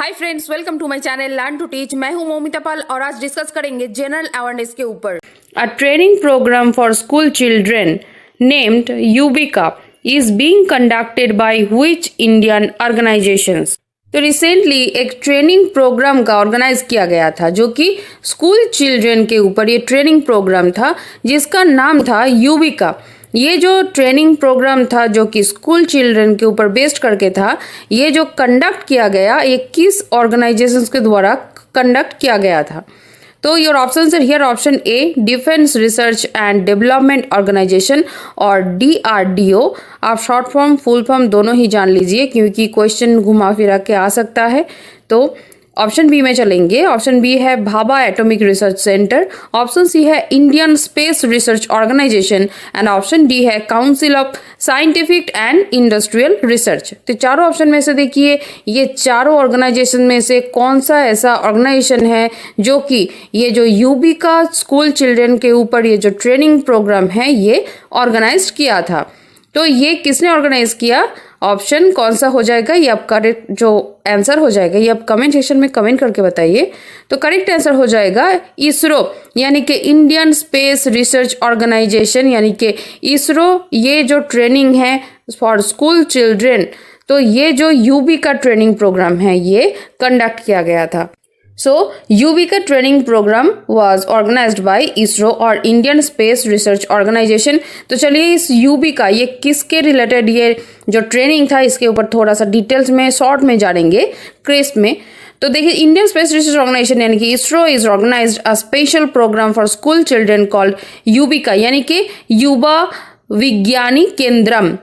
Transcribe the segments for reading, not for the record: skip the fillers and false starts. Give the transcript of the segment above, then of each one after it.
Hi friends, welcome to my channel learn to teach. मैं हूं मौमिता पाल और आज डिस्कस करेंगे जनरल अवेयरनेस के ऊपर। A training program for school children named Yuvika is being conducted by which Indian organisations. तो recently एक ट्रेनिंग प्रोग्राम का ऑर्गेनाइज किया गया था जो कि स्कूल चिल्ड्रन के ऊपर ये ट्रेनिंग प्रोग्राम था जिसका नाम था यूबिका। ये जो ट्रेनिंग प्रोग्राम था जो कि स्कूल चिल्ड्रन के ऊपर बेस्ड करके था, ये जो कंडक्ट किया गया ये किस ऑर्गेनाइजेशंस के द्वारा कंडक्ट किया गया था। तो your options are here. Option a defence research and development organisation और DRDO। आप शॉर्ट फॉर्म फुल फॉर्म दोनों ही जान लीजिए क्योंकि क्वेश्चन घुमा फिरा के आ सकता है। तो ऑप्शन बी में चलेंगे। ऑप्शन बी है Bhabha atomic research centre. Option C है Indian space research organisation and option D है council of scientific and industrial research. तो चारों ऑप्शन में से देखिए ये चारों ऑर्गेनाइजेशन में से कौन सा ऐसा ऑर्गेनाइजेशन है जो कि ये जो यूबिका स्कूल चिल्ड्रन के ऊपर ये जो ट्रेनिंग प्रोग्राम है ये ऑर्गेनाइज किया था। तो ये किसने ऑर्गेनाइज किया, ऑप्शन कौन सा हो जाएगा, ये आप करेक्ट जो आंसर हो जाएगा ये आप कमेंट सेक्शन में कमेंट करके बताइए। तो करेक्ट आंसर हो जाएगा इसरो यानी कि इंडियन स्पेस रिसर्च ऑर्गेनाइजेशन यानी कि इसरो। ये जो ट्रेनिंग है फॉर स्कूल चिल्ड्रन, तो ये जो यूबिका ट्रेनिंग प्रोग्राम है ये कंडक्ट किया गया था। So, Yuvika training program was organized by ISRO और Indian Space Research Organization। तो चलिए इस यूबिका ये किसके रिलेटेड ये जो ट्रेनिंग था इसके ऊपर थोड़ा सा डिटेल्स में शॉर्ट में जानेंगे क्रिस्प में। तो देखिए इंडियन स्पेस रिसर्च ऑर्गेनाइजेशन यानी कि ISRO is organised a special program for school children called Yuvika यानी कि युवा विज्ञानी केंद्रम,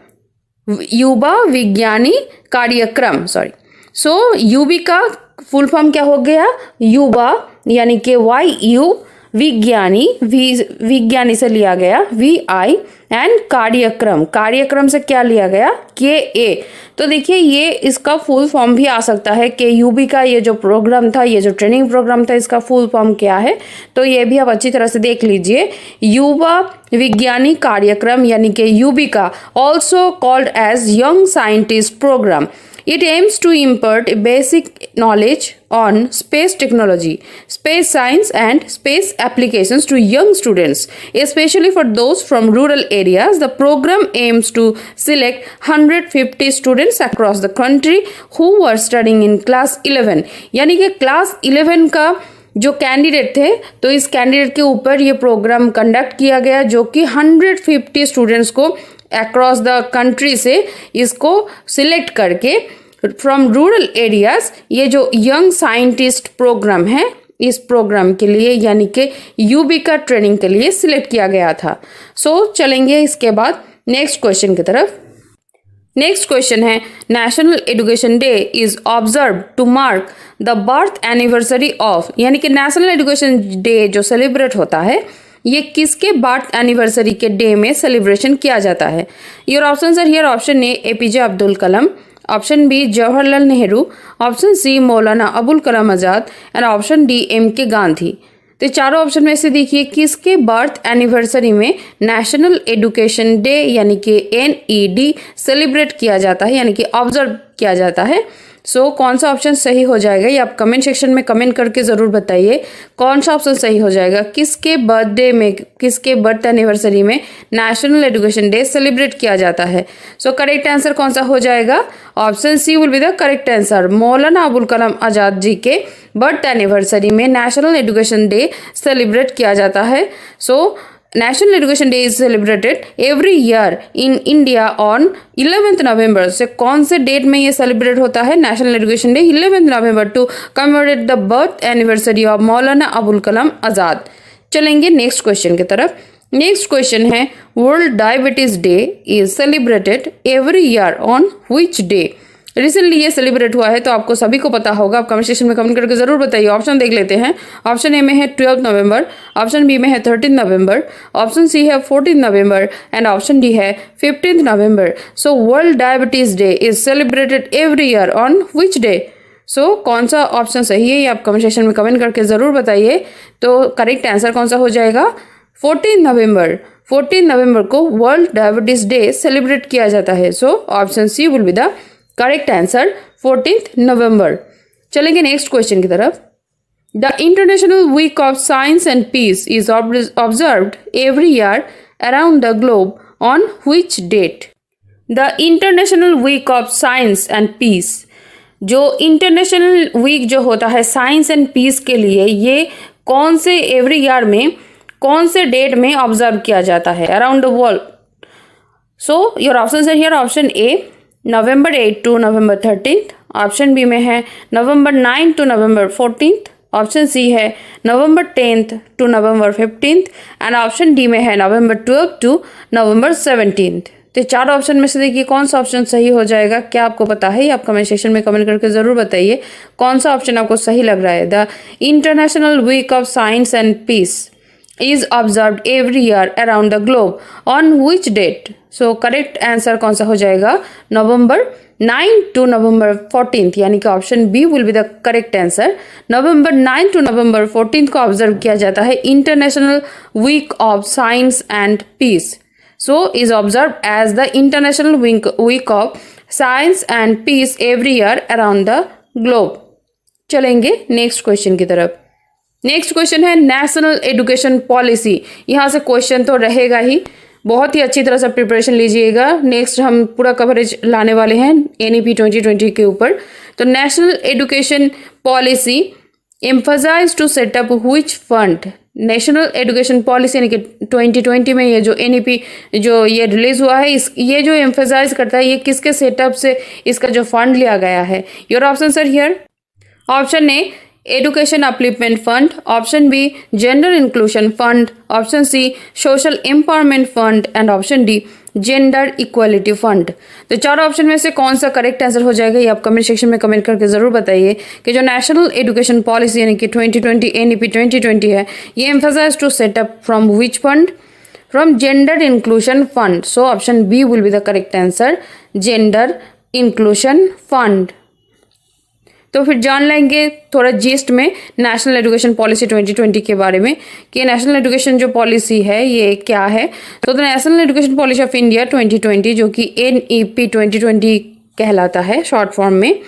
युवा विज्ञानी कार्यक्रम सो यूबिका फुल फॉर्म क्या हो गया, युवा यानी कि YU, विज्ञानी विज्ञानी से लिया गया VI एंड कार्यक्रम से क्या लिया गया KA। तो देखिए ये इसका फुल फॉर्म भी आ सकता है कि यूबिका ये जो प्रोग्राम था ये जो ट्रेनिंग प्रोग्राम था इसका फुल फॉर्म क्या है। तो ये भी आप अच्छी तरह से देख लीजिए। युवा विज्ञानी कार्यक्रम यानी कि Yuvika also called as young scientist program. It aims to impart basic knowledge on space technology, space science and space applications to young students, especially for those from rural areas. The program aims to select 150 students across the country who were studying in class 11। यानी कि class 11 का जो candidate थे तो इस candidate के ऊपर ये प्रोग्राम कंडक्ट किया गया जो कि 150 स्टूडेंट्स को अक्रॉस द कंट्री से इसको सिलेक्ट करके फ्रॉम रूरल एरियाज ये जो यंग साइंटिस्ट प्रोग्राम है इस प्रोग्राम के लिए यानी कि यूबिका ट्रेनिंग के लिए सिलेक्ट किया गया था। सो चलेंगे इसके बाद नेक्स्ट क्वेश्चन की तरफ। नेक्स्ट क्वेश्चन है national education day is observe to mark the birth anniversary of यानी कि नेशनल एजुकेशन डे जो सेलिब्रेट होता है ये किसके बर्थ एनिवर्सरी के डे में सेलिब्रेशन किया जाता है। Your options are here. Option A APJ Abdul Kalam, option B Jawaharlal Nehru, option C Maulana Abul Kalam Azad and option D MK Gandhi. तो चारों ऑप्शन में से देखिए किसके बर्थ एनिवर्सरी में नेशनल एजुकेशन डे यानी कि NED सेलिब्रेट किया जाता है यानी कि ऑब्जर्व किया जाता है। सो कौन सा ऑप्शन सही हो जाएगा ये आप कमेंट सेक्शन में कमेंट करके ज़रूर बताइए कौन सा ऑप्शन सही हो जाएगा, किसके बर्थडे में किसके बर्थ एनिवर्सरी में नेशनल एजुकेशन डे सेलिब्रेट किया जाता है। सो करेक्ट आंसर कौन सा हो जाएगा, option C will be the correct answer. Maulana Abul Kalam Azad ji के बर्थ एनिवर्सरी में नेशनल एजुकेशन डे सेलिब्रेट किया जाता है। सो National Education Day is celebrated every year in India on 11th November। से कौन से डेट में ये सेलिब्रेट होता है national education day 11th November to commemorate the birth anniversary of Maulana Abul Kalam Azad. चलेंगे नेक्स्ट क्वेश्चन की तरफ। नेक्स्ट क्वेश्चन है world diabetes day is celebrated every year on which day. Recently ये सेलिब्रेट हुआ है तो आपको सभी को पता होगा, आप कमेंट सेक्शन में कमेंट करके जरूर बताइए। ऑप्शन देख लेते हैं। ऑप्शन ए में है 12 नवंबर, ऑप्शन बी में है 13 नवंबर, ऑप्शन सी है 14 नवंबर एंड ऑप्शन डी है 15 नवंबर। So world diabetes day is celebrated every year on which day. So कौन सा ऑप्शन सही है ये आप कमेंट सेक्शन में कमेंट करके ज़रूर बताइए। तो करेक्ट आंसर कौन सा हो जाएगा, 14 नवंबर। 14 नवंबर को वर्ल्ड डायबिटीज डे सेलिब्रेट किया जाता है। So option C will be the correct answer 14th November. चलेंगे नेक्स्ट क्वेश्चन की तरफ। The international week of science and peace is observed every year around the globe on which date? The international week of science and peace, जो international week जो होता है science and piece के लिए, ये कौन से एवरी ईयर में कौन से डेट में ऑब्जर्व किया जाता है around the world? So your options are here. Option A November 8 to November 13th, option B में है November 9 to November 14th, option C है November 10th to November 15th and option D में है November 12 to November 17th। तो चार ऑप्शन में से देखिए कौन सा ऑप्शन सही हो जाएगा। क्या आपको पता है? आप कमेंट सेक्शन में कमेंट करके ज़रूर बताइए कौन सा ऑप्शन आपको सही लग रहा है। The international week of science and peace is observed every year around the globe on which date? So correct answer कौन सा हो जाएगा? November 9 to November 14th, यानी कि option B will be the correct answer। November 9 to November 14th को observe किया जाता है international week of science and peace. So is observed as the international week of science and peace every year around the globe। चलेंगे next question की तरफ। Next question है national education policy. यहाँ से क्वेश्चन तो रहेगा ही, बहुत ही अच्छी तरह से प्रिपरेशन लीजिएगा। नेक्स्ट हम पूरा कवरेज लाने वाले हैं NEP 2020 के ऊपर। तो national education policy emphasise to set up which fund? National education policy यानी कि 2020 में ये जो NEP जो ये रिलीज हुआ है, ये जो एम्फसाइज करता है ये किसके सेटअप से इसका जो फंड लिया गया है? Your option are here. Option A education upliftment fund, option B gender inclusion fund, option C social empowerment fund and option D gender equality fund. तो चारों ऑप्शन में से कौन सा करेक्ट आंसर हो जाएगा ये आप कमेंट सेक्शन में कमेंट करके ज़रूर बताइए कि जो नेशनल एजुकेशन पॉलिसी यानी कि 2020 NEP 2020 है, ये emphasise to set up from which fund? From gender inclusion fund. So option B will be the correct answer, gender inclusion fund. तो फिर जान लेंगे थोड़ा जीस्ट में नेशनल एजुकेशन पॉलिसी 2020 के बारे में कि नेशनल एजुकेशन जो पॉलिसी है ये क्या है। तो the national education policy of India 2020 जो कि NEP 2020 कहलाता है शॉर्ट फॉर्म में,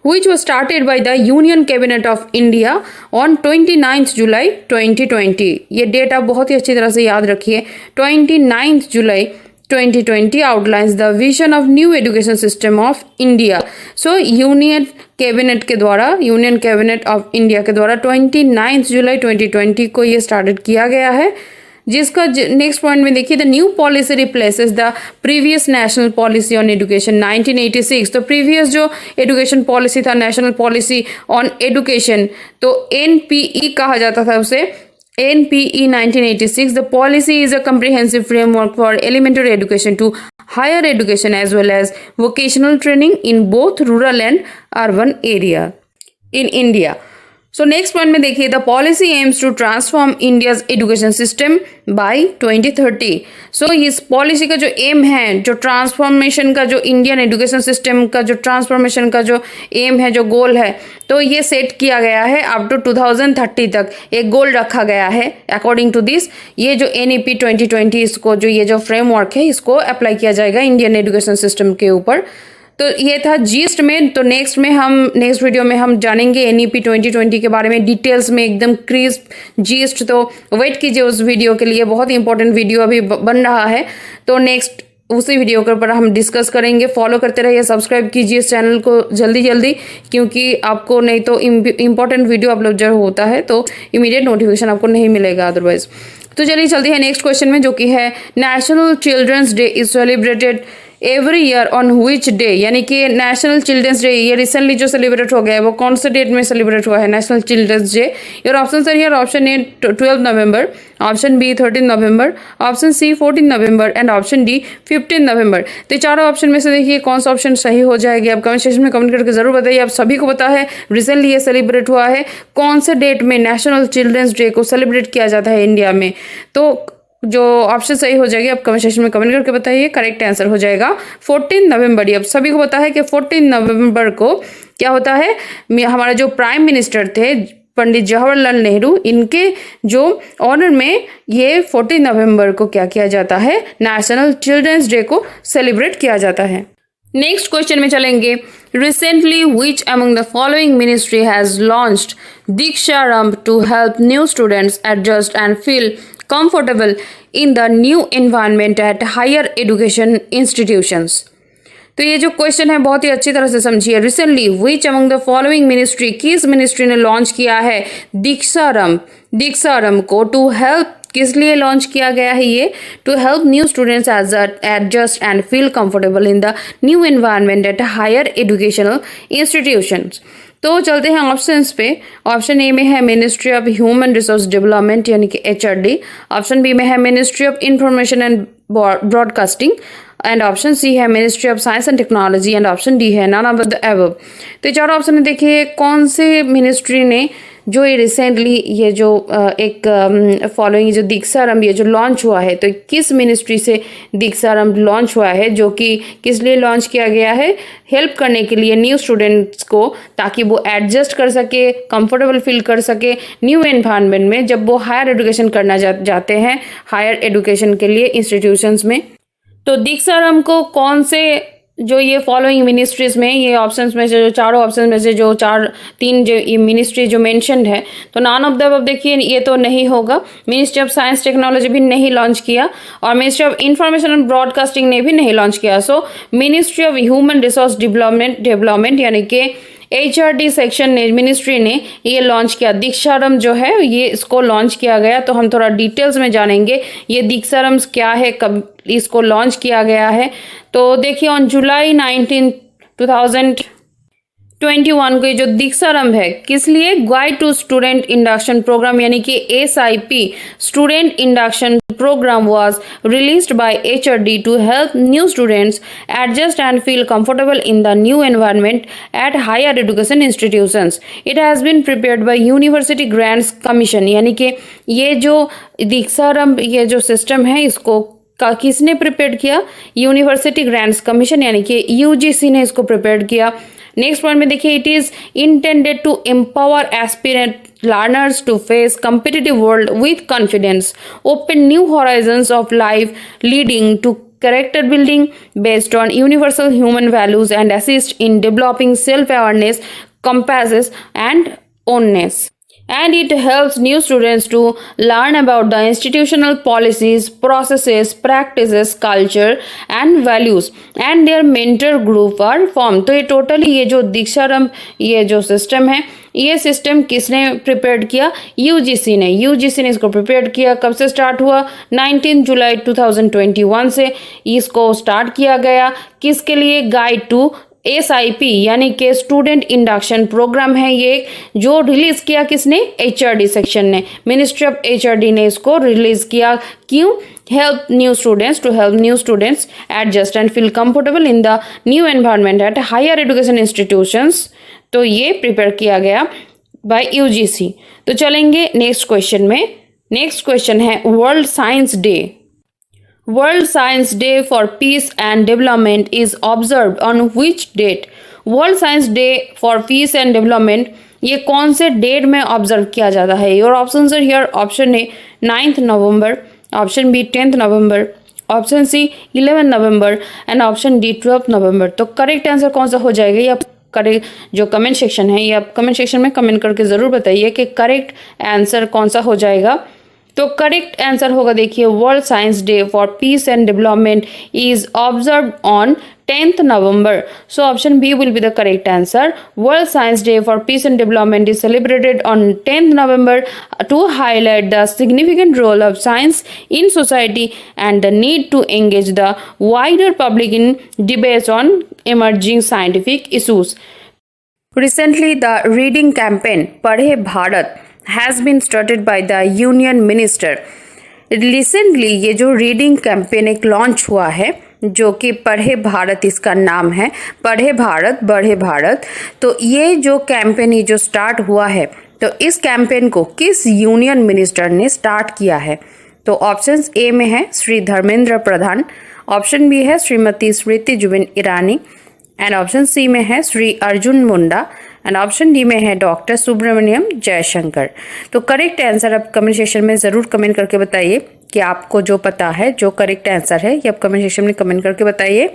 which was started by the Union Cabinet of India on 29th July 2020। ये डेट आप बहुत ही अच्छी तरह से याद रखिए। 29th July 2020 outlines the vision of new education system of India। So union cabinet के द्वारा, यूनियन कैबिनेट ऑफ इंडिया के द्वारा 29 जुलाई 2020 को ये स्टार्टेड किया गया है, जिसका नेक्स्ट पॉइंट में देखिए the new policy replaces the previous national policy on education 1986। तो प्रीवियस जो एजुकेशन पॉलिसी था, नेशनल पॉलिसी ऑन एजुकेशन, तो NPE कहा जाता था उसे, NPE 1986। The policy is a comprehensive framework for elementary education to higher education as well as vocational training in both rural and urban area in India। So next point में देखिए the policy aims to transform India's education system by 2030। So इस policy का जो M है, जो transformation का, जो Indian education system का जो ट्रांसफॉर्मेशन का जो एम है, जो गोल है, तो ये सेट किया गया है अप टू 2030 तक एक गोल रखा गया है। अकॉर्डिंग टू दिस ये जो NEP 2020 इसको जो ये जो फ्रेमवर्क है इसको अप्लाई किया जाएगा इंडियन एजुकेशन सिस्टम के ऊपर। तो ये था जीस्ट में। तो नेक्स्ट वीडियो में हम जानेंगे NEP 2020 के बारे में डिटेल्स में, एकदम क्रिस्प जीस्ट। तो वेट कीजिए उस वीडियो के लिए, बहुत ही इंपॉर्टेंट वीडियो अभी बन रहा है। तो नेक्स्ट उसी वीडियो के ऊपर हम डिस्कस करेंगे। फॉलो करते रहिए, सब्सक्राइब कीजिए इस चैनल को जल्दी, क्योंकि आपको नहीं तो इंपॉर्टेंट वीडियो अपलोड जब होता है तो इमीडिएट नोटिफिकेशन आपको नहीं मिलेगा अदरवाइज। तो चलिए चलते हैं नेक्स्ट क्वेश्चन में, जो कि है national children's day is celebrated every year on which day? यानी कि नेशनल चिल्ड्रंस डे ये रिसेंटली जो सेलिब्रेट हो गया है वो कौन से डेट में सेलिब्रेट हुआ है national children's day? Your option sir here. Option A 12 November, option B 13 November, option C 14 November and option D 15 November. तो चारों ऑप्शन में से देखिए कौन सा ऑप्शन सही हो जाएगा, आप कमेंट सेक्शन में कमेंट करके जरूर बताइए। आप सभी को पता है रिसेंटली ये सेलिब्रेट हुआ है, कौन से डेट में नेशनल चिल्ड्रंस डे को सेलिब्रेट किया जाता है इंडिया में? तो जो ऑप्शन सही हो जाएगी आप कमेंट सेक्शन में कमेंट करके बताइए। करेक्ट आंसर हो जाएगा 14 नवंबर। अब सभी को पता है कि 14 नवंबर को क्या होता है, हमारे जो प्राइम मिनिस्टर थे पंडित जवाहरलाल नेहरू, इनके जो ऑनर में ये 14 नवंबर को क्या किया जाता है, नेशनल चिल्ड्रंस डे को सेलिब्रेट किया जाता है। नेक्स्ट क्वेश्चन में चलेंगे। Recently which among the following ministry has launched Deeksharambh to help new students adjust and feel comfortable in the new environment at higher education institutions. तो ये जो क्वेश्चन है बहुत ही अच्छी तरह से समझिए। Recently which among the following ministry, किस मिनिस्ट्री ने लॉन्च किया है दीक्षारंभ को टू हेल्प, किस लिए लॉन्च किया गया है ये, to help new students adjust and feel comfortable in the new environment at higher educational institutions. तो चलते हैं ऑप्शंस पे। ऑप्शन ए में है ministry of human resource development यानी कि HRD। ऑप्शन बी में है ministry of information and broadcasting and option C है ministry of science and technology and option D है नन ऑफ द अबव। तो ये चारों ऑप्शन में देखिए कौन से मिनिस्ट्री ने जो ये रिसेंटली ये जो एक फॉलोइंग जो दीक्षारंभ ये जो लॉन्च हुआ है, तो किस मिनिस्ट्री से दीक्षारंभ लॉन्च हुआ है, जो कि किस लिए लॉन्च किया गया है, हेल्प करने के लिए न्यू स्टूडेंट्स को, ताकि वो एडजस्ट कर सके, कंफर्टेबल फील कर सके न्यू एनवायरनमेंट में जब वो हायर एजुकेशन करना जाते हैं हायर एजुकेशन के लिए इंस्टीट्यूशंस में। तो दीक्षारंभ को कौन से जो ये फॉलोइंग मिनिस्ट्रीज में, ये ऑप्शंस में से जो चारों ऑप्शन में से जो तीन जो ये मिनिस्ट्री जो मेंशन्ड है, तो नॉन ऑफ द अबव देखिए ये तो नहीं होगा। मिनिस्ट्री ऑफ साइंस टेक्नोलॉजी भी नहीं लॉन्च किया और ministry of information and broadcasting ने भी नहीं लॉन्च किया। सो ministry of human resource development यानी कि HRD सेक्शन ने, मिनिस्ट्री ने ये लॉन्च किया। दीक्षारंभ जो है ये इसको लॉन्च किया गया। तो हम थोड़ा डिटेल्स में जानेंगे ये दीक्षारंभ क्या है, कब इसको लॉन्च किया गया है। तो देखिए ऑन जुलाई 19, 2021 को ये जो दीक्षारंभ है किस लिए, guide to student induction programme यानी कि SIP student induction program was released by HRD to help new students adjust and feel comfortable in the new environment at higher education institutions. It has been prepared by University Grants Commission यानी कि ये जो दीक्षारंभ ये जो system है इसको किसने prepare किया, यूनिवर्सिटी ग्रांट्स कमीशन यानी कि UGC ने इसको प्रिपेयर किया। नेक्स्ट पॉइंट में देखिए it is intended to empower aspirant learners to face competitive world with confidence, open new horizons of life, leading to character building based on universal human values, and assist in developing self-awareness, compasses, and ownness. And it helps new students to learn about the institutional policies, processes, practices, culture and values, and their mentor group are formed. तो ये totally ये जो दीक्षारंभ ये जो system है, ये system किसने prepare किया, UGC ने इसको प्रिपेयर किया। कब से स्टार्ट हुआ, 19 जुलाई 2021 से इसको स्टार्ट किया गया। किसके लिए, गाइड टू SIP यानी कि स्टूडेंट इंडक्शन प्रोग्राम है ये, जो रिलीज किया किसने, HRD सेक्शन ने, मिनिस्ट्री ऑफ HRD ने इसको रिलीज किया। क्यों, help new students adjust and feel comfortable in the new environment at higher education institutions। तो ये प्रिपेयर किया गया बाय UGC। तो चलेंगे नेक्स्ट क्वेश्चन में। नेक्स्ट क्वेश्चन है world science day. World Science Day for Peace and Development is observed on which date? World Science Day for Peace and Development ये कौन से डेट में ऑब्जर्व किया जाता है? Your options are here. Option A 9th November, option B 10th November, option C 11 November and option D 12 November. तो correct answer कौन सा हो जाएगा, ये आप करेक्ट जो कमेंट सेक्शन है ये आप कमेंट सेक्शन में कमेंट करके ज़रूर बताइए कि करेक्ट आंसर कौन सा हो जाएगा। तो करेक्ट आंसर होगा देखिए world science day for piece and development is observed on 10th November. So option B will be the correct answer. World Science Day for Peace and Development is celebrated on 10th November to highlight the significant role of science in society and the need to engage the wider public in debates on emerging scientific issues. Recently, the reading campaign पढ़े Bharat has been started by the Union Minister. Recently, ये जो reading campaign एक launch हुआ है जो कि पढ़े भारत इसका नाम है, पढ़े भारत बढ़े भारत। तो ये जो कैंपेन ये जो स्टार्ट हुआ है, तो इस कैंपेन को किस यूनियन मिनिस्टर ने स्टार्ट किया है? तो ऑप्शंस ए में है श्री धर्मेंद्र प्रधान, ऑप्शन बी है श्रीमती स्मृति जुबिन ईरानी एंड ऑप्शन सी में है Shri Arjun Munda and option D में है डॉक्टर सुब्रमण्यम जयशंकर। तो करेक्ट आंसर आप कमेंट सेक्शन में ज़रूर कमेंट करके बताइए कि आपको जो पता है जो करेक्ट आंसर है ये आप कमेंट सेक्शन में कमेंट करके बताइए।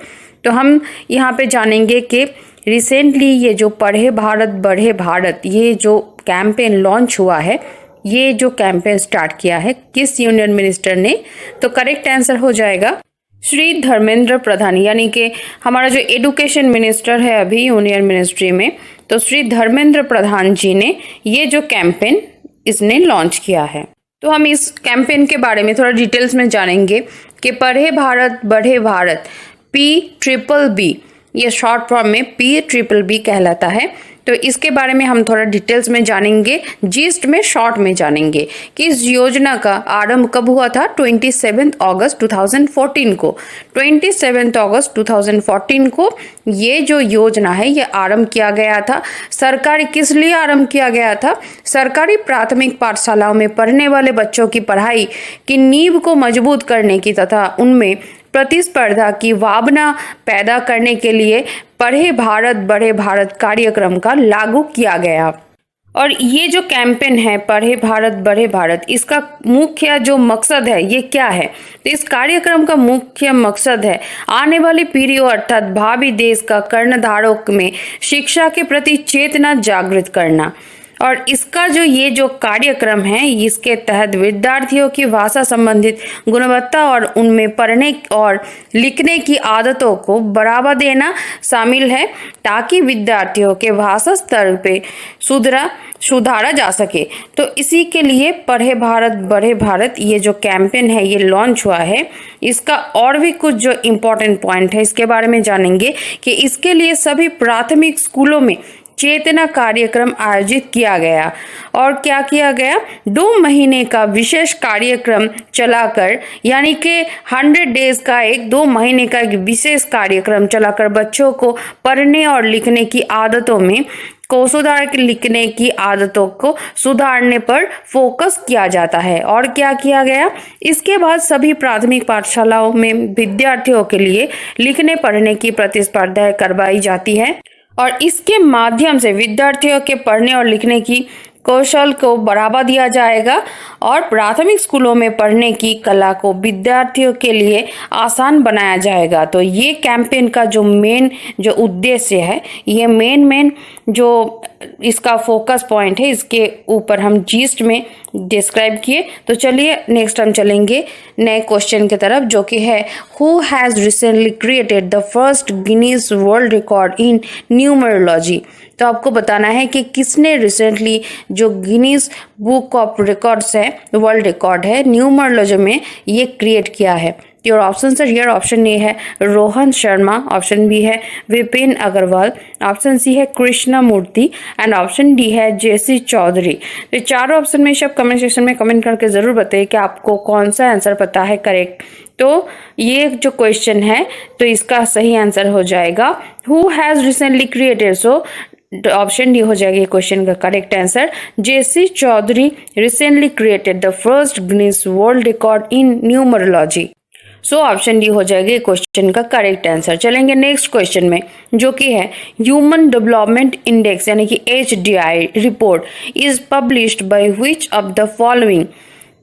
तो हम यहाँ पे जानेंगे कि रिसेंटली ये जो पढ़े भारत बढ़े भारत ये जो कैंपेन लॉन्च हुआ है, ये जो कैंपेन स्टार्ट किया है किस यूनियन मिनिस्टर ने? तो करेक्ट आंसर हो जाएगा श्री धर्मेंद्र प्रधान, यानी कि हमारा जो एजुकेशन मिनिस्टर है अभी यूनियन मिनिस्ट्री में, तो श्री धर्मेंद्र प्रधान जी ने ये जो कैंपेन इसने लॉन्च किया है। तो हम इस कैंपेन के बारे में थोड़ा डिटेल्स में जानेंगे कि पढ़े भारत बढ़े भारत PBB, ये शॉर्ट फॉर्म में PBB कहलाता है। तो इसके बारे में हम थोड़ा डिटेल्स में जानेंगे, जिस्ट में शॉर्ट में जानेंगे कि इस योजना का आरंभ कब हुआ था। 27 अगस्त 2014 को 27 अगस्त 2014 को ये जो योजना है ये आरंभ किया गया था। सरकारी किस लिए आरंभ किया गया था? सरकारी प्राथमिक पाठशालाओं में पढ़ने वाले बच्चों की पढ़ाई की नींव को मजबूत करने की तथा उनमें प्रतिस्पर्धा की भावना पैदा करने के लिए पढ़े भारत बढ़े भारत कार्यक्रम का लागू किया गया। और ये जो कैंपेन है पढ़े भारत बढ़े भारत, इसका मुख्य जो मकसद है ये क्या है? तो इस कार्यक्रम का मुख्य मकसद है आने वाली पीढ़ियों अर्थात भावी देश का कर्णधारों में शिक्षा के प्रति चेतना जागृत करना। और इसका जो ये जो कार्यक्रम है इसके तहत विद्यार्थियों की भाषा संबंधित गुणवत्ता और उनमें पढ़ने और लिखने की आदतों को बढ़ावा देना शामिल है, ताकि विद्यार्थियों के भाषा स्तर पे सुधारा जा सके। तो इसी के लिए पढ़े भारत बढ़े भारत ये जो कैंपेन है ये लॉन्च हुआ है। इसका और भी कुछ जो इम्पोर्टेंट पॉइंट है इसके बारे में जानेंगे कि इसके लिए सभी प्राथमिक स्कूलों में चेतना कार्यक्रम आयोजित किया गया। और क्या किया गया? 2 महीने का विशेष कार्यक्रम चलाकर, यानी कि 100 डेज का 2 महीने का एक विशेष कार्यक्रम चलाकर बच्चों को पढ़ने और लिखने की आदतों में लिखने की आदतों को सुधारने पर फोकस किया जाता है। और क्या किया गया? इसके बाद सभी प्राथमिक पाठशालाओं में विद्यार्थियों के लिए लिखने पढ़ने की प्रतिस्पर्धाएं करवाई जाती है और इसके माध्यम से विद्यार्थियों के पढ़ने और लिखने की कौशल को बढ़ावा दिया जाएगा और प्राथमिक स्कूलों में पढ़ने की कला को विद्यार्थियों के लिए आसान बनाया जाएगा। तो ये कैंपेन का जो मेन जो उद्देश्य है, ये मेन जो इसका फोकस पॉइंट है, इसके ऊपर हम जीस्ट में डिस्क्राइब किए। तो चलिए नेक्स्ट हम चलेंगे नए क्वेश्चन की तरफ, जो कि है who has recently created the first Guinness world record in numerology. तो आपको बताना है कि किसने रिसेंटली जो गिनीज बुक ऑफ रिकॉर्ड्स है, वर्ल्ड रिकॉर्ड है न्यूमरोलॉजी में, ये क्रिएट किया है। Your option sir here, option A है रोहन शर्मा, ऑप्शन बी है विपिन अग्रवाल, ऑप्शन सी है कृष्णा मूर्ति एंड ऑप्शन डी है जेसी चौधरी। तो चारों ऑप्शन में सब कमेंट सेक्शन में कमेंट करके ज़रूर बताइए कि आपको कौन सा आंसर पता है करेक्ट। तो ये जो क्वेश्चन है तो इसका सही आंसर हो जाएगा who has recently created. So option D हो जाएगा ये क्वेश्चन का correct answer. J C Chaudhary recently created the first Guinness world record in numerology. So option D हो जाएगा क्वेश्चन का करेक्ट आंसर। चलेंगे नेक्स्ट क्वेश्चन में, जो कि है ह्यूमन डेवलपमेंट इंडेक्स यानी कि HDI report is published by which of the following.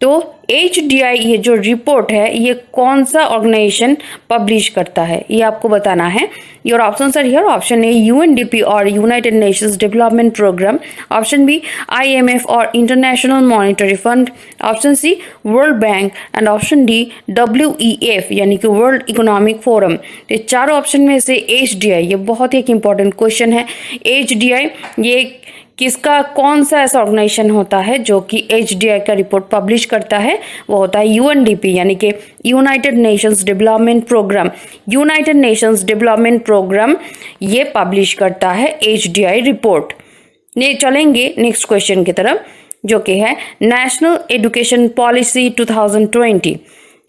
तो HDI ये जो रिपोर्ट है ये कौन सा ऑर्गेनाइजेशन पब्लिश करता है, ये आपको बताना है। Your options are here, option A UNDP और united nations development programme, option B IMF और international monetary fund, option C world bank and option D WEF यानी कि वर्ल्ड इकोनॉमिक फोरम। तो चारों ऑप्शन में से HDI ये बहुत ही एक इंपॉर्टेंट क्वेश्चन है। HDI ये किसका कौन सा ऐसा ऑर्गेनाइजेशन होता है जो कि HDI का रिपोर्ट पब्लिश करता है? वो होता है UNDP यानी कि united nations development programme. United nations development programme ये पब्लिश करता है HDI रिपोर्ट। चलेंगे नेक्स्ट क्वेश्चन की तरफ, जो कि है national education policy 2020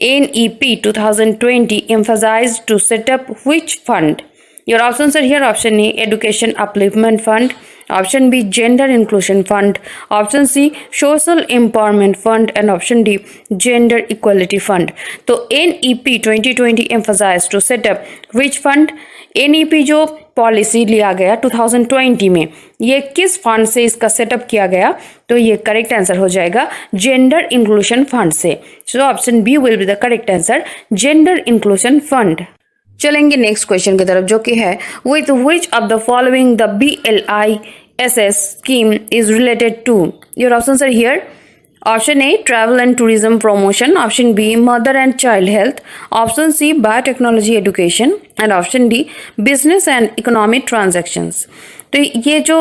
NEP 2020 emphasized to set up which fund? Your options are here, option A education upliftment fund, option B gender inclusion fund, option C social empowerment fund and option D gender equality fund. तो NEP 2020 emphasized to set up which fund? NEP जो policy लिया गया 2020 में, ये किस fund से इसका setup किया गया? तो ये करेक्ट आंसर हो जाएगा जेंडर इंक्लूजन फंड से। So option B will be the correct answer, gender inclusion fund. चलेंगे नेक्स्ट क्वेश्चन की तरफ, जो कि है with which of the following the BLISS scheme is related to. Your options are here. Option A, travel and tourism promotion. Option B, mother and child health. Option C, biotechnology education. And option D, business and economic transactions. तो ये जो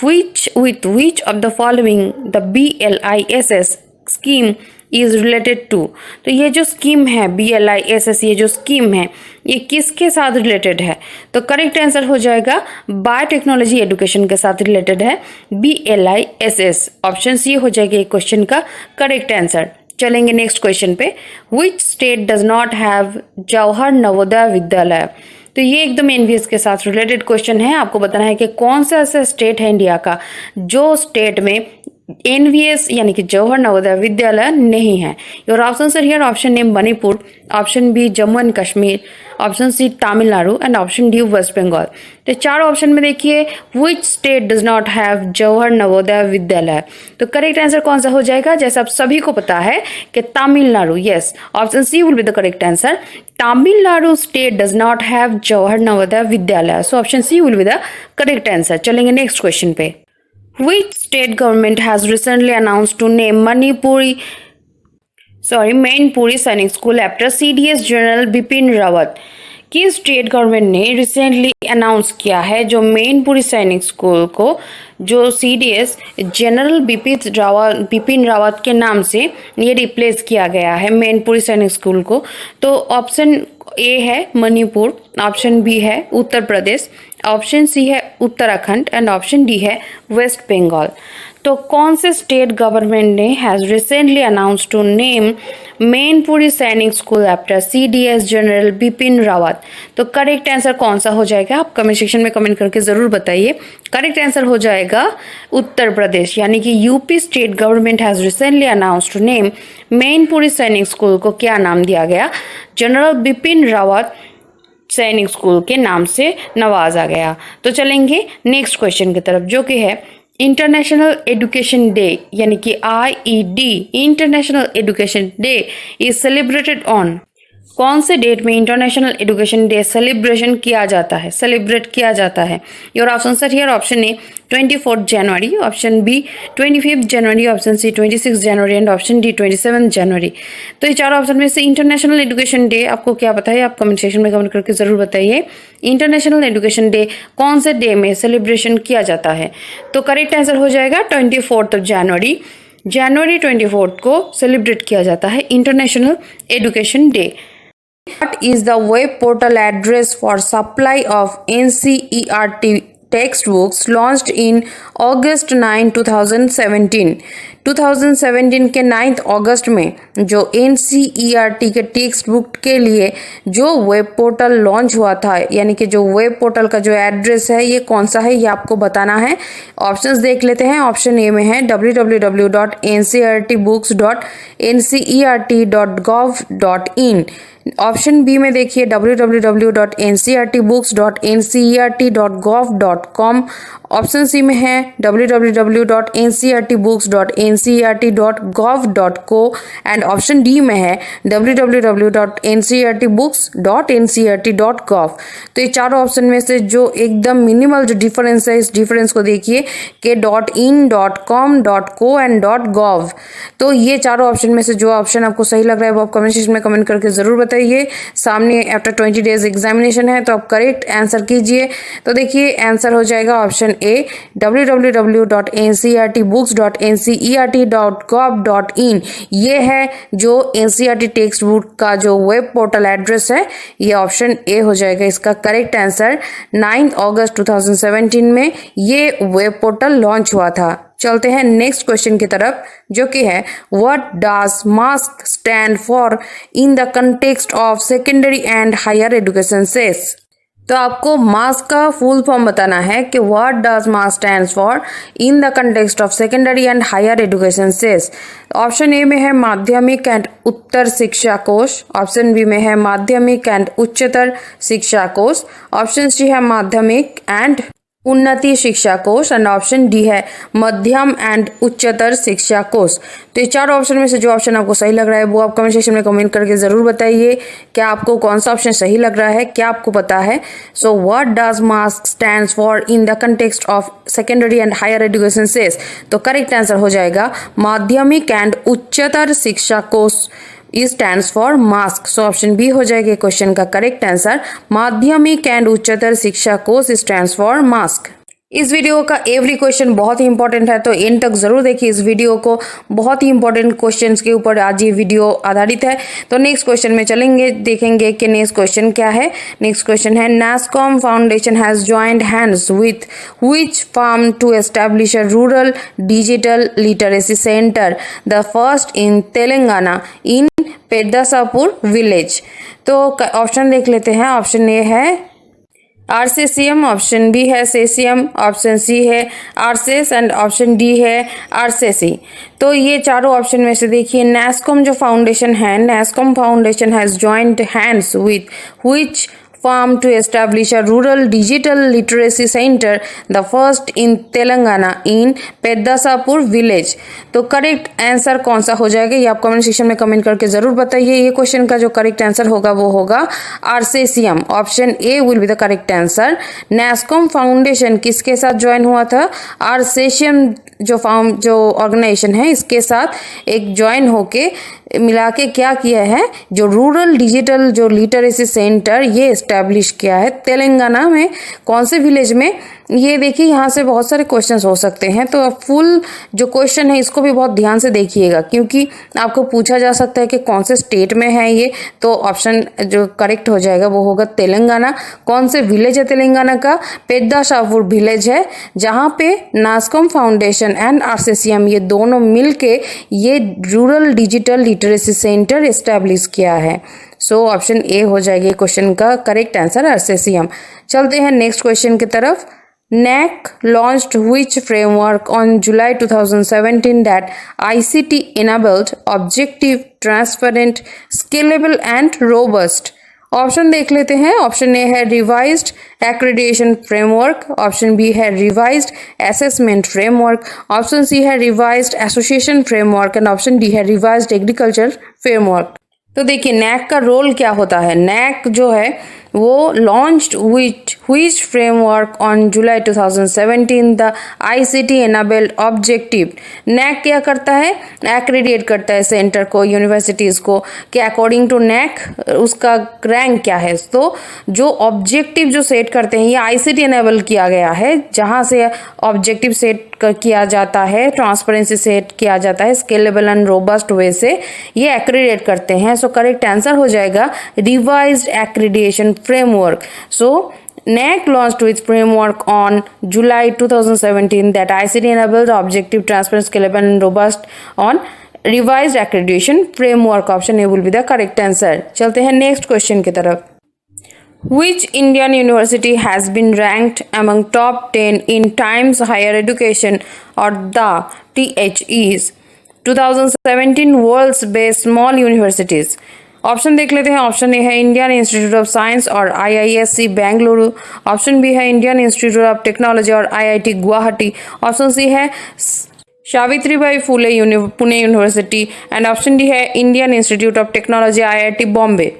with which of the following the BLISS scheme is related to, तो ये जो scheme है BLISS, ये जो scheme है ये किसके साथ रिलेटेड है? तो करेक्ट आंसर हो जाएगा बायोटेक्नोलॉजी एजुकेशन के साथ रिलेटेड है BLISS। ऑप्शन सी हो जाएगा एक क्वेश्चन का करेक्ट आंसर। चलेंगे नेक्स्ट क्वेश्चन पे। विच state does not have Jawahar Navodaya Vidyalaya. तो ये एकदम एनवीएस के साथ रिलेटेड क्वेश्चन है। आपको बताना है कि कौन सा ऐसा स्टेट है इंडिया का जो स्टेट में एनवीएस यानी कि जवाहर नवोदय विद्यालय नहीं है। Your option are here. Option A Manipur, option B Jammu and Kashmir, option C Tamil Nadu and option D West Bengal. तो चार ऑप्शन में देखिए which state does not have Jawahar Navodaya Vidyalaya, तो करेक्ट आंसर कौन सा हो जाएगा? जैसे आप सभी को पता है कि Tamil Nadu. Yes, option C will be the correct answer. Tamil Nadu state does not have Jawahar Navodaya Vidyalaya, so option C will be the correct answer. चलेंगे नेक्स्ट क्वेश्चन पे। Which state government has recently announced to name Mainpuri Sainik School after CDS General Bipin Rawat? किस state government ने recently announce किया है जो Mainpuri Sainik school को जो CDS general Bipin Rawat के नाम से ये रिप्लेस किया गया है मैनपुरी सैनिक स्कूल को? तो ऑप्शन ए है मणिपुर, ऑप्शन बी है उत्तर प्रदेश, ऑप्शन सी है उत्तराखंड एंड ऑप्शन डी है वेस्ट बंगाल। तो कौन से स्टेट गवर्नमेंट ने has recently announce to name Mainpuri Sainik school after CDS general Bipin Rawat? तो करेक्ट आंसर कौन सा हो जाएगा? आप कमेंट सेक्शन में कमेंट करके जरूर बताइए। करेक्ट आंसर हो जाएगा उत्तर प्रदेश, यानी कि UP state government has recently announce to name Mainpuri Sainik school को क्या नाम दिया गया? जनरल बिपिन रावत सैनिक स्कूल के नाम से नवाजा गया। तो चलेंगे नेक्स्ट क्वेश्चन की तरफ, जो कि है इंटरनेशनल एजुकेशन डे यानी कि IED international education day is celebrated on. कौन से डेट में इंटरनेशनल एजुकेशन डे सेलिब्रेट किया जाता है? Your option are here. Option A 24 January, option B 25 January, option C 26 January and option D 27 January. तो ये चार ऑप्शन में से इंटरनेशनल एजुकेशन डे आपको क्या पता है? आप कमेंट सेक्शन में कमेंट करके जरूर बताइए। इंटरनेशनल एजुकेशन डे कौन से डे में सेलिब्रेशन किया जाता है? तो करेक्ट आंसर हो जाएगा 24 जनवरी। जनवरी 24 को सेलिब्रेट किया जाता है international education day. What is the web portal address for supply of NCERT textbooks launched in August 9, 2017? 2017 के 9 अगस्त में जो NCERT के टेक्स्ट बुक के लिए जो वेब पोर्टल लॉन्च हुआ था, यानी कि जो वेब पोर्टल का जो एड्रेस है ये कौन सा है ये आपको बताना है। ऑप्शंस देख लेते हैं। ऑप्शन ए में है www.ncertbooks.ncert.gov.in। ऑप्शन बी में देखिए www.ncertbooks.ncert.gov.com। ऑप्शन सी में है www.ncertbooks.ncert.gov.co एंड ऑप्शन डी में है www.ncertbooks.ncert.gov। तो ये चारों ऑप्शन में से जो एकदम मिनिमल जो डिफरेंस है, इस डिफरेंस को देखिए कि .in, .com, .co and .gov। तो ये चारों ऑप्शन में से जो ऑप्शन आपको सही लग रहा है वो आप कमेंट सेक्शन में कमेंट करके जरूर बताइए। सामने आफ्टर 20 डेज एग्जामिनेशन है तो आप करेक्ट आंसर कीजिए। तो देखिए आंसर हो जाएगा ऑप्शन ए www.ncertbooks.ncert.gov.in। ये है जो NCERT टेक्स्ट बुक का जो वेब पोर्टल एड्रेस है, ये ऑप्शन ए हो जाएगा इसका करेक्ट आंसर। 9 अगस्त 2017 में ये वेब पोर्टल लॉन्च हुआ था। चलते हैं नेक्स्ट क्वेश्चन की तरफ, जो कि है what does MASK stand for in the context of secondary and higher education cess. तो आपको मास्क का फुल फॉर्म बताना है कि what does MASK stands for in the context of secondary and higher education cess. Option A में है माध्यमिक and उत्तर शिक्षा कोष, ऑप्शन बी में है माध्यमिक एंड उच्चतर शिक्षा कोष, ऑप्शन सी है माध्यमिक एंड उन्नति शिक्षा कोष एंड ऑप्शन डी है मध्यम एंड उच्चतर शिक्षा कोष। तो ये चार ऑप्शन में से जो ऑप्शन आपको सही लग रहा है वो आप कमेंट सेक्शन में कमेंट करके जरूर बताइए। क्या आपको कौन सा ऑप्शन सही लग रहा है, क्या आपको पता है? So what does MASK stands for in the context of secondary and higher education cess? तो करेक्ट आंसर हो जाएगा Madhyamik and Uchchatar Shiksha Kosh stands for MASK. So option B हो जाएगा क्वेश्चन का करेक्ट आंसर, माध्यमिक and Uchchatar Shiksha Kosh stands for mask. इस video का every question बहुत ही इंपॉर्टेंट है, तो एंड तक जरूर देखिए इस वीडियो को। बहुत ही इंपॉर्टेंट क्वेश्चंस के ऊपर आज ये वीडियो आधारित है। तो नेक्स्ट क्वेश्चन में चलेंगे, देखेंगे कि नेक्स्ट क्वेश्चन क्या है। नेक्स्ट क्वेश्चन है NASSCOM foundation has joined hands with which firm to establish a rural digital literacy centre, the first in Telangana in Peddasapur village. तो ऑप्शन देख लेते हैं। ऑप्शन ए है आरसीसीएम, ऑप्शन बी है सेसीएम, ऑप्शन सी है आरसेस एंड ऑप्शन डी है आरसेसी। तो ये चारों ऑप्शन में से देखिए नास्कॉम जो फाउंडेशन है, NASSCOM foundation has joint hands with which firm to establish a rural digital literacy center, the first in Telangana in Peddasapur village. तो करेक्ट आंसर कौन सा हो जाएगा ये आप कमेंट सेक्शन में कमेंट करके जरूर बताइए। ये क्वेश्चन का जो करेक्ट आंसर होगा वो होगा Arcesium, option A will be the correct answer. NASSCOM foundation किसके साथ ज्वाइन हुआ था? आरसेसियम जो ऑर्गेनाइजेशन है इसके साथ एक ज्वाइन होके मिला के क्या किया है, जो रूरल डिजिटल जो लिटरेसी सेंटर ये एस्टैब्लिश किया है तेलंगाना में। कौन से विलेज में? ये देखिए यहाँ से बहुत सारे क्वेश्चंस हो सकते हैं, तो फुल जो क्वेश्चन है इसको भी बहुत ध्यान से देखिएगा, क्योंकि आपको पूछा जा सकता है कि कौन से स्टेट में है ये। तो ऑप्शन जो करेक्ट हो जाएगा वो होगा तेलंगाना। कौन से विलेज है तेलंगाना का? पेद्दासापुर विलेज है, जहाँ पे नास्कॉम फाउंडेशन एंड आरसीसीएम ये दोनों मिलके ये rural digital literacy centre establish किया है। सो ऑप्शन ए हो जाएगी क्वेश्चन का करेक्ट आंसर आरसीसीएम। चलते हैं नेक्स्ट क्वेश्चन की तरफ। NAC launched which framework on July 2017 that ICT enabled, objective, transparent, scalable and robust? Option देख लेते हैं। ऑप्शन ए है revised accreditation framework, option B है revised assessment framework, option C है revised association framework and option D है revised agriculture framework. तो देखिए NAAC का रोल क्या होता है। नैक जो है वो launched which framework on July 2017 the ICT enabled objective. NAAC क्या करता है? एक्रेडिट करता है सेंटर को, यूनिवर्सिटीज को, कि अकॉर्डिंग टू नैक उसका रैंक क्या है। तो जो ऑब्जेक्टिव जो सेट करते हैं ये आईसीटी एनेबल किया गया है, जहां से ऑब्जेक्टिव सेट किया जाता है, ट्रांसपेरेंसी सेट किया जाता है, स्केलेबल एंड रोबस्ट वे से ये एक्रेडिट करते हैं। सो करेक्ट आंसर हो जाएगा revised accreditation framework. So NAC launched with framework on July 2017 that ICT enables objective, transparent, scalable and robust on revised accreditation framework. Option A will be the correct answer. चलते हैं next question की तरफ। Which Indian university has been ranked among top 10 in Times Higher Education or the THE's 2017 World's Best Small Universities? Option देख लेते हैं। Option A है Indian institute of science और IISc Bengaluru, option B है Indian institute of technology और IIT Guwahati, option C है Savitribai Phule Pune university and option D है Indian institute of technology IIT Bombay.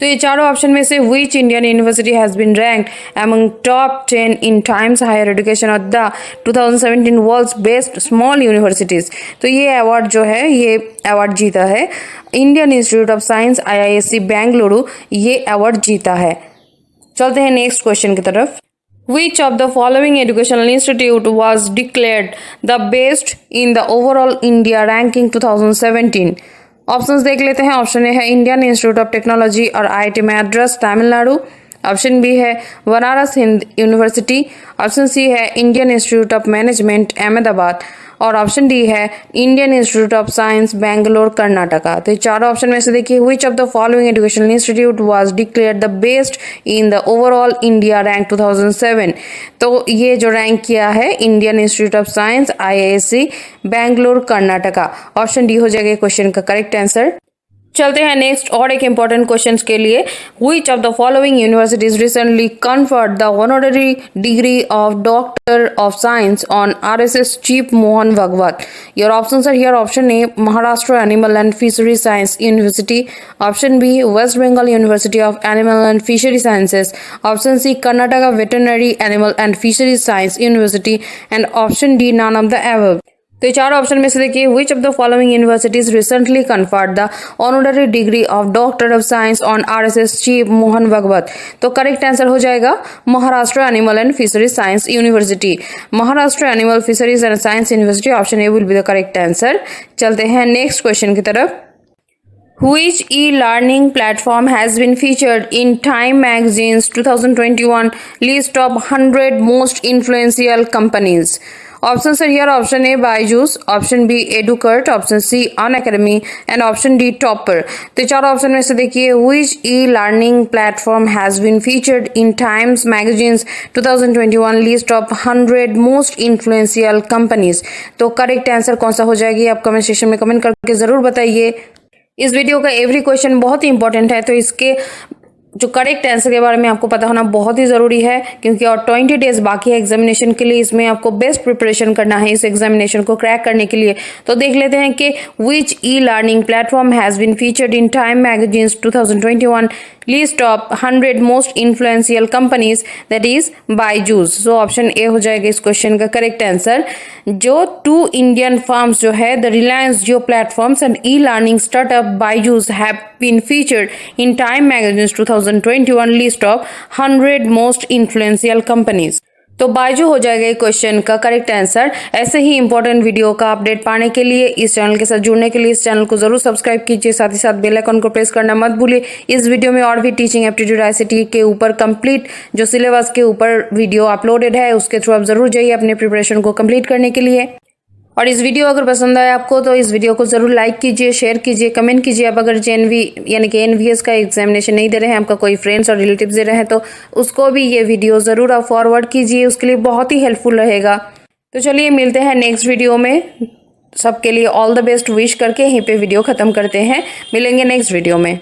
तो ये चारों ऑप्शन में से which Indian university has been ranked among top 10 in Times Higher Education और the 2017 world's best small universities. तो ये अवार्ड जो है ये अवार्ड जीता है Indian institute of science IISc Bengaluru, ये अवार्ड जीता है। चलते हैं नेक्स्ट क्वेश्चन की तरफ। Which of the following educational institute was declared the best in the overall India ranking 2017? Options देख लेते हैं। ऑप्शन ए है इंडियन इंस्टीट्यूट ऑफ टेक्नोलॉजी और IIT Madras Tamil Nadu, option B है Banaras Hindu university, option C है Indian institute of management Ahmedabad और option D है Indian institute of science Bangalore Karnataka. तो ये चारों ऑप्शन में से देखिए which of the following educational institute was declared the best in the overall India rank 2007। तो ये जो रैंक किया है Indian institute of science IISc Bangalore Karnataka, option D हो जाएगा क्वेश्चन का करेक्ट आंसर। चलते हैं नेक्स्ट और एक इम्पॉर्टेंट क्वेश्चन के लिए। Which of the following universities recently conferred the honorary degree of Doctor of Science on RSS Chief Mohan Bhagwat? Your options are here. Option A, Maharashtra Animal and Fishery Science University. Option B, West Bengal University of Animal and Fishery Sciences. Option C, Karnataka Veterinary Animal and Fishery Science University. And option D, none of the above. तो ये चार ऑप्शन में से देखिए, which of the following universities recently conferred the honorary degree of doctor of science on RSS chief Mohan Bhagwat. तो correct answer हो जाएगा Maharashtra animal and fisheries science university. Maharashtra animal fisheries and science university, option A will be the correct answer. चलते हैं next question की तरफ। Which e-learning platform has been featured in Time Magazine's 2021 list of 100 most influential companies? Options are here. Option A, Byju's. Option B, EduCurt. Option C, Unacademy. And option D, Topper. तो चार ऑप्शन में से देखिए, which e-learning platform has been featured in Times Magazine's 2021 list of 100 most influential companies? तो correct answer कौन सा हो जाएगी, आप कमेंट सेक्शन में कमेंट करके जरूर बताइए। इस वीडियो का एवरी क्वेश्चन बहुत ही इंपॉर्टेंट है, तो इसके जो करेक्ट आंसर के बारे में आपको पता होना बहुत ही ज़रूरी है, क्योंकि और 20 डेज बाकी है एग्जामिनेशन के लिए। इसमें आपको बेस्ट प्रिपरेशन करना है इस एग्जामिनेशन को क्रैक करने के लिए। तो देख लेते हैं कि which e learning platform has been featured in Time magazine's 2021 list of 100 most influential companies, that is Byju's. So option A हो जाएगा इस क्वेश्चन का करेक्ट आंसर। जो 2 इंडियन फर्म्स जो है, the Reliance Jio platforms and e learning startup Byju's have been featured in Time magazine's 2021 list of 100 most influential companies. तो बायजू हो जाएगा ये क्वेश्चन का करेक्ट आंसर। ऐसे ही इंपॉर्टेंट वीडियो का अपडेट पाने के लिए, इस चैनल के साथ जुड़ने के लिए इस चैनल को जरूर सब्सक्राइब कीजिए, साथ ही साथ बेल आइकन को प्रेस करना मत भूलिए। इस वीडियो में और भी टीचिंग एप्टीट्यूड ICT के ऊपर कंप्लीट जो सिलेबस के ऊपर वीडियो अपलोडेड है, उसके थ्रू आप जरूर जाइए अपने प्रिपरेशन को कंप्लीट करने के लिए। और इस वीडियो अगर पसंद आए आपको तो इस वीडियो को जरूर लाइक कीजिए, शेयर कीजिए, कमेंट कीजिए। अब अगर JNV यानी कि NVS का एग्जामिनेशन नहीं दे रहे हैं, आपका कोई फ्रेंड्स और रिलेटिव्स दे रहे हैं, तो उसको भी ये वीडियो ज़रूर आप फॉरवर्ड कीजिए, उसके लिए बहुत ही हेल्पफुल रहेगा। तो चलिए मिलते हैं नेक्स्ट वीडियो में। सबके लिए ऑल द बेस्ट विश करके यहीं पे वीडियो ख़त्म करते हैं। मिलेंगे नेक्स्ट वीडियो में।